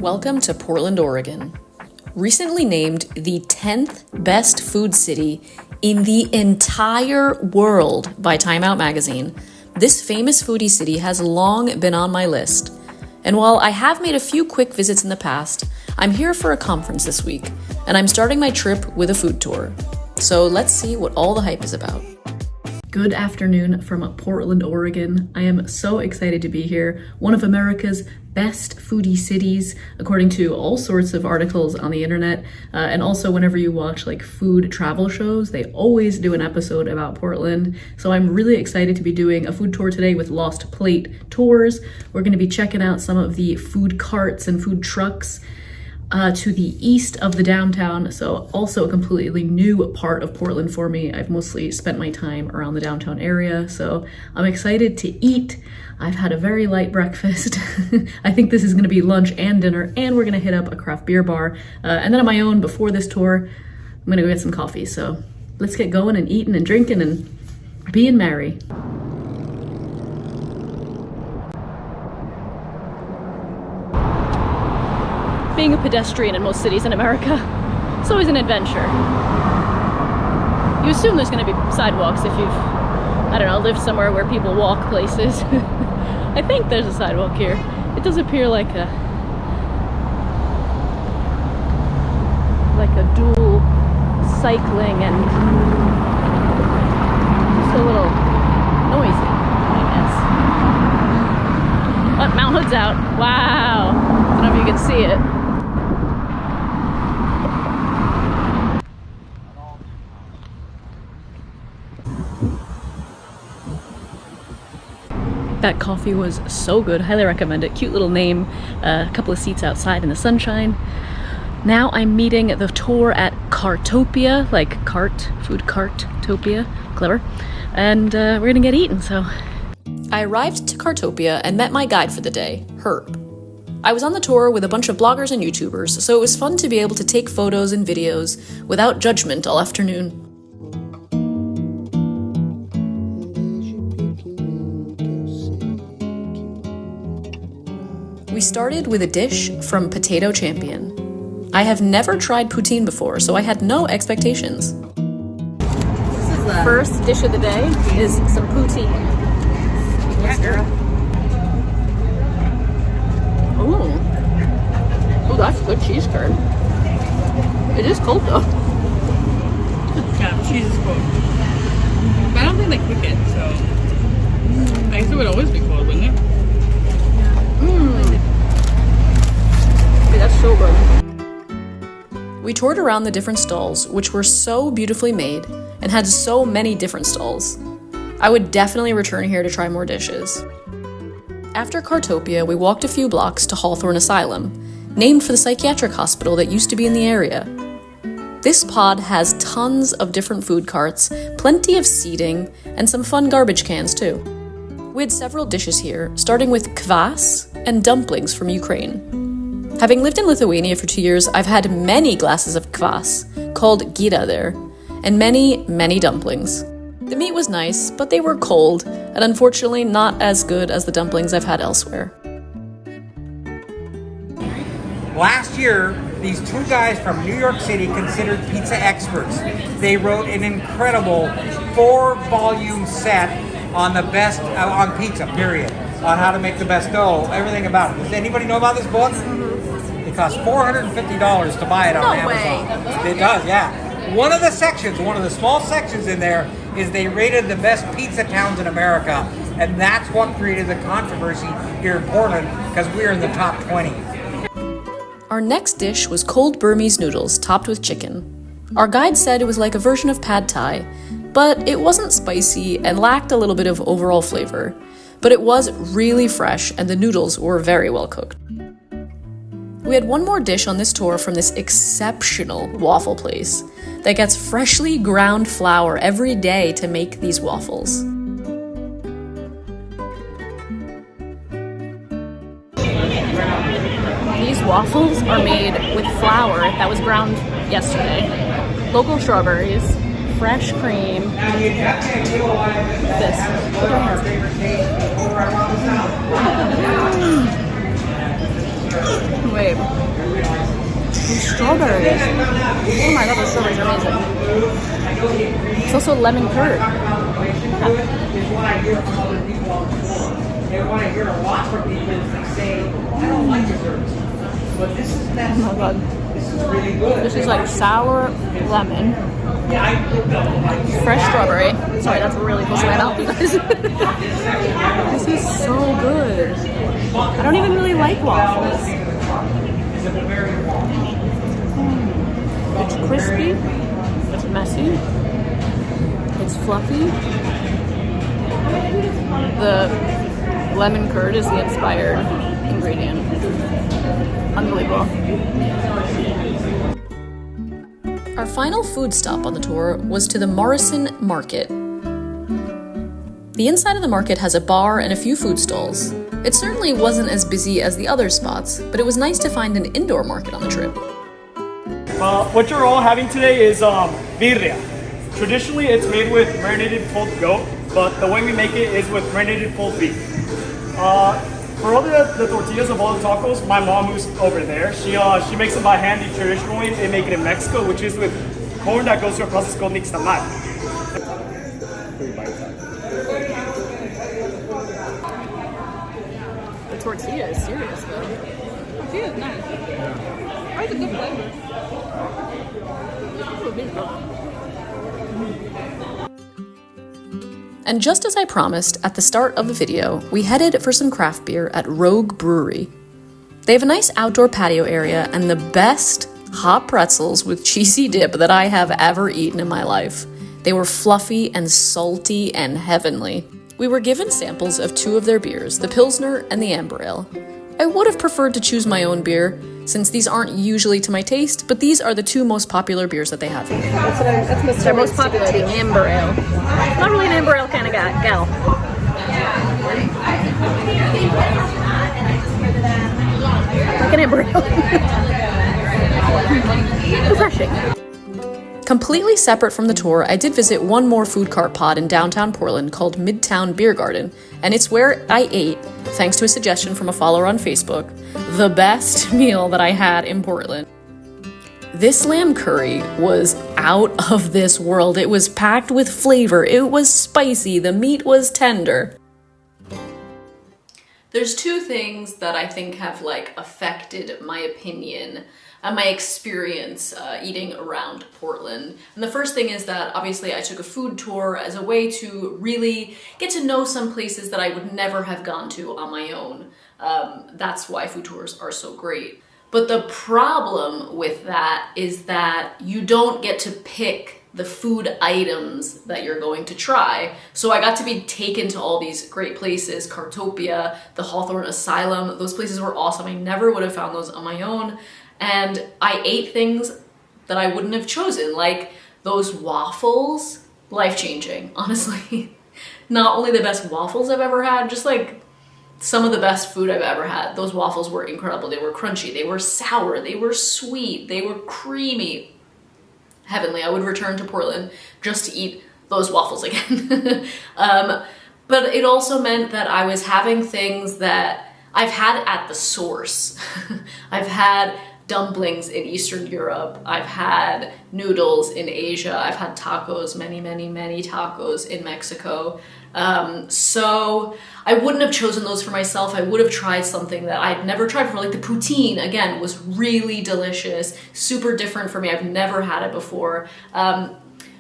Welcome to Portland, Oregon. Recently named the 10th best food city in the entire world by Time Out magazine, this famous foodie city has long been on my list. And while I have made a few quick visits in the past, I'm here for a conference this week, and I'm starting my trip with a food tour. So let's see what all the hype is about. Good afternoon from Portland, Oregon. I am so excited to be here. One of America's best foodie cities, according to all sorts of articles on the internet. And also whenever you watch like food travel shows, they always do an episode about Portland. So I'm really excited to be doing a food tour today with Lost Plate Tours. We're going to be checking out some of the food carts and food trucks to the east of the downtown, so also a completely new part of Portland for me. I've mostly spent my time around the downtown area, so I'm excited to eat. I've had a very light breakfast. I think this is going to be lunch and dinner, and we're going to hit up a craft beer bar. And then on my own, before this tour, I'm going to go get some coffee. So let's get going and eating and drinking and being merry. Being a pedestrian in most cities in America, it's always an adventure. You assume there's going to be sidewalks if you've, I don't know, lived somewhere where people walk places. I think there's a sidewalk here. It does appear like a dual cycling and just a little noisy, I guess. Oh, Mount Hood's out. Wow. I don't know if you can see it. That coffee was so good, highly recommend it. Cute little name, a couple of seats outside in the sunshine. Now I'm meeting the tour at Cartopia, like cart, food Cartopia, clever. And we're gonna get eaten, so. I arrived to Cartopia and met my guide for the day, Herb. I was on the tour with a bunch of bloggers and YouTubers, so it was fun to be able to take photos and videos without judgment all afternoon. We started with a dish from Potato Champion. I have never tried poutine before, so I had no expectations. This is the first dish of the day is some poutine. Yes, girl. Ooh, that's good cheese curd. It is cold though. Yeah, cheese is cold. But I don't think they cook it, so I guess it would always be cold, wouldn't it? That's so good. We toured around the different stalls, which were so beautifully made and had so many different stalls. I would definitely return here to try more dishes. After Cartopia, we walked a few blocks to Hawthorne Asylum, named for the psychiatric hospital that used to be in the area. This pod has tons of different food carts, plenty of seating, and some fun garbage cans too. We had several dishes here, starting with kvass and dumplings from Ukraine. Having lived in Lithuania for 2 years, I've had many glasses of kvass, called gira there, and many, many dumplings. The meat was nice, but they were cold, and unfortunately not as good as the dumplings I've had elsewhere. Last year, these two guys from New York City, considered pizza experts, they wrote an incredible 4-volume set on the best, on pizza, period. On how to make the best dough, everything about it. Does anybody know about this book? It costs $450 to buy it on Amazon. It does, yeah. One of the sections, one of the small sections in there is they rated the best pizza towns in America, and that's what created the controversy here in Portland, because we're in the top 20. Our next dish was cold Burmese noodles topped with chicken. Our guide said it was like a version of pad thai, but it wasn't spicy and lacked a little bit of overall flavor. But it was really fresh and the noodles were very well cooked. We had one more dish on this tour from this exceptional waffle place that gets freshly ground flour every day to make these waffles. These waffles are made with flour that was ground yesterday. Local strawberries, fresh cream. This. Wait. These strawberries. Oh my god, those strawberries are amazing. It's also lemon curd. They want to hear a lot from people that say, I don't like desserts. But this is that. Oh my god. This is really good. This is like sour lemon. Fresh strawberry. Sorry, that's really close to my mouth, you guys. This is so good. I don't even really like waffles. It's crispy. It's messy. It's fluffy. The lemon curd is the inspired ingredient. Unbelievable. Our final food stop on the tour was to the Morrison Market. The inside of the market has a bar and a few food stalls. It certainly wasn't as busy as the other spots, but it was nice to find an indoor market on the trip. What you're all having today is birria. Traditionally, it's made with marinated pulled goat, but the way we make it is with marinated pulled beef. For all the tortillas of all the tacos, my mom, who's over there, she makes them by hand the traditional way. They make it in Mexico, which is with corn that goes through a process called nixtamal. The tortilla is serious though. Tortilla is nice. Yeah. It's a good flavor. And just as I promised at the start of the video, we headed for some craft beer at Rogue Brewery. They have a nice outdoor patio area and the best hot pretzels with cheesy dip that I have ever eaten in my life. They were fluffy and salty and heavenly. We were given samples of two of their beers, the Pilsner and the Amber Ale. I would have preferred to choose my own beer, since these aren't usually to my taste, but these are the two most popular beers that they have. That's their most popular, the Amber Ale. Not really an Amber Ale kind of gal. Like an Amber Ale. Refreshing. Completely separate from the tour, I did visit one more food cart pod in downtown Portland called Midtown Beer Garden, and it's where I ate, thanks to a suggestion from a follower on Facebook, the best meal that I had in Portland. This lamb curry was out of this world. It was packed with flavor. It was spicy. The meat was tender. There's two things that I think have affected my opinion and my experience eating around Portland. And the first thing is that obviously I took a food tour as a way to really get to know some places that I would never have gone to on my own. That's why food tours are so great. But the problem with that is that you don't get to pick the food items that you're going to try. So I got to be taken to all these great places, Cartopia, the Hawthorne Asylum. Those places were awesome. I never would have found those on my own. And I ate things that I wouldn't have chosen, like those waffles. Life-changing, honestly. Not only the best waffles I've ever had, just some of the best food I've ever had. Those waffles were incredible. They were crunchy, they were sour, they were sweet, they were creamy. Heavenly. I would return to Portland just to eat those waffles again. But it also meant that I was having things that I've had at the source. I've had dumplings in Eastern Europe. I've had noodles in Asia. I've had tacos, many, many, many tacos in Mexico. So I wouldn't have chosen those for myself. I would have tried something that I'd never tried before, like the poutine, again, was really delicious, super different for me. I've never had it before.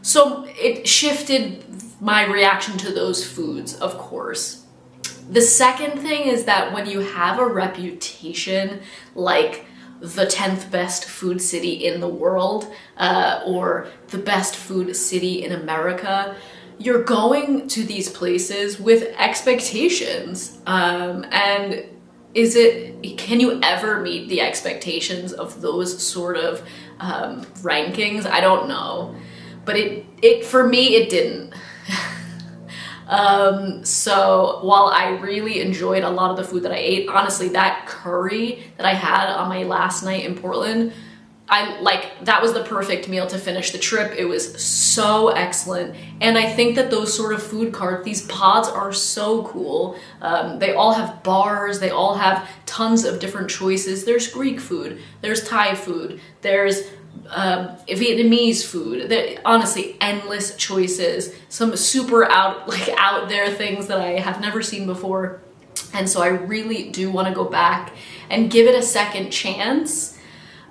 So it shifted my reaction to those foods, of course. The second thing is that when you have a reputation like the 10th best food city in the world, or the best food city in America, you're going to these places with expectations. And can you ever meet the expectations of those sort of rankings? I don't know. But for me, it didn't. So while I really enjoyed a lot of the food that I ate, honestly, that curry that I had on my last night in Portland, that was the perfect meal to finish the trip. It was so excellent. And I think that those sort of food carts, these pods are so cool. They all have bars, they all have tons of different choices. There's Greek food, there's Thai food, there's Vietnamese food. Honestly, endless choices. Some super out there things that I have never seen before. And so I really do want to go back and give it a second chance.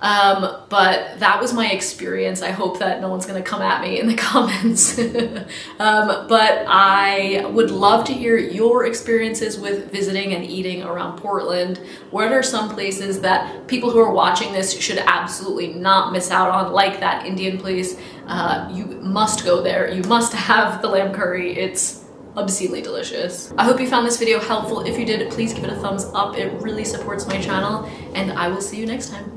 But that was my experience. I hope that no one's gonna come at me in the comments. But I would love to hear your experiences with visiting and eating around Portland. What are some places that people who are watching this should absolutely not miss out on, like that Indian place? You must go there. You must have the lamb curry. It's obscenely delicious. I hope you found this video helpful. If you did, please give it a thumbs up. It really supports my channel, and I will see you next time.